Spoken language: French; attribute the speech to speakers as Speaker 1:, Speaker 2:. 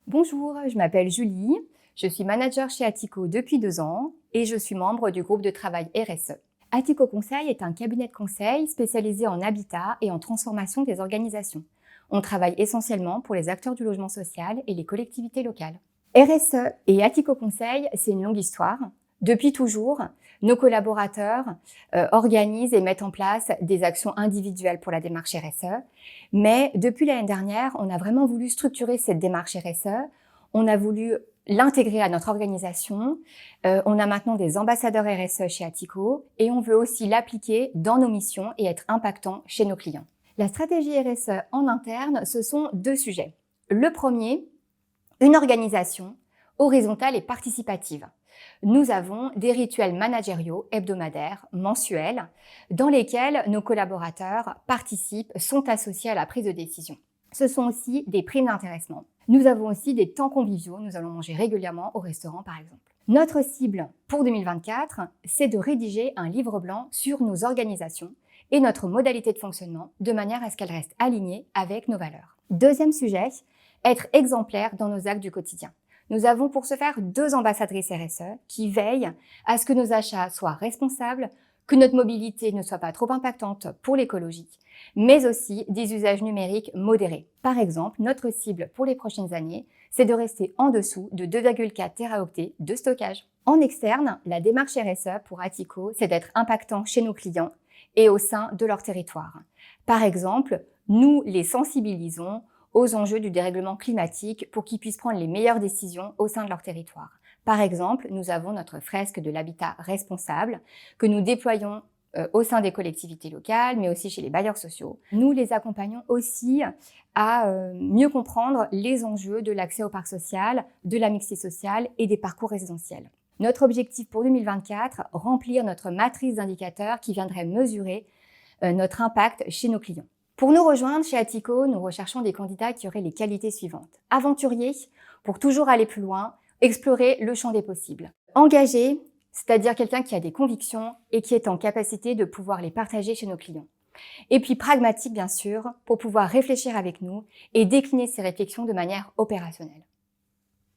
Speaker 1: Bonjour, je m'appelle Julie, je suis manager chez Atico depuis 2 ans et je suis membre du groupe de travail RSE. Atico Conseil est un cabinet de conseil spécialisé en habitat et en transformation des organisations. On travaille essentiellement pour les acteurs du logement social et les collectivités locales. RSE et Atico Conseil, c'est une longue histoire. Depuis toujours, nos collaborateurs organisent et mettent en place des actions individuelles pour la démarche RSE. Mais depuis l'année dernière, on a vraiment voulu structurer cette démarche RSE. On a voulu l'intégrer à notre organisation. On a maintenant des ambassadeurs RSE chez Atico et on veut aussi l'appliquer dans nos missions et être impactant chez nos clients. La stratégie RSE en interne, ce sont 2 sujets. Le premier, une organisation horizontale et participative. Nous avons des rituels managériaux hebdomadaires, mensuels, dans lesquels nos collaborateurs participent, sont associés à la prise de décision. Ce sont aussi des primes d'intéressement. Nous avons aussi des temps conviviaux, nous allons manger régulièrement au restaurant par exemple. Notre cible pour 2024, c'est de rédiger un livre blanc sur nos organisations et notre modalité de fonctionnement de manière à ce qu'elle reste alignée avec nos valeurs. Deuxième sujet, être exemplaire dans nos actes du quotidien. Nous avons pour ce faire 2 ambassadrices RSE qui veillent à ce que nos achats soient responsables, que notre mobilité ne soit pas trop impactante pour l'écologie, mais aussi des usages numériques modérés. Par exemple, notre cible pour les prochaines années, c'est de rester en dessous de 2,4 Teraoctets de stockage. En externe, la démarche RSE pour Atico, c'est d'être impactant chez nos clients et au sein de leur territoire. Par exemple, nous les sensibilisons aux enjeux du dérèglement climatique pour qu'ils puissent prendre les meilleures décisions au sein de leur territoire. Par exemple, nous avons notre fresque de l'habitat responsable que nous déployons au sein des collectivités locales, mais aussi chez les bailleurs sociaux. Nous les accompagnons aussi à mieux comprendre les enjeux de l'accès au parc social, de la mixité sociale et des parcours résidentiels. Notre objectif pour 2024, remplir notre matrice d'indicateurs qui viendrait mesurer notre impact chez nos clients. Pour nous rejoindre chez Atico, nous recherchons des candidats qui auraient les qualités suivantes. Aventurier, pour toujours aller plus loin, explorer le champ des possibles. Engagé, c'est-à-dire quelqu'un qui a des convictions et qui est en capacité de pouvoir les partager chez nos clients. Et puis pragmatique, bien sûr, pour pouvoir réfléchir avec nous et décliner ces réflexions de manière opérationnelle.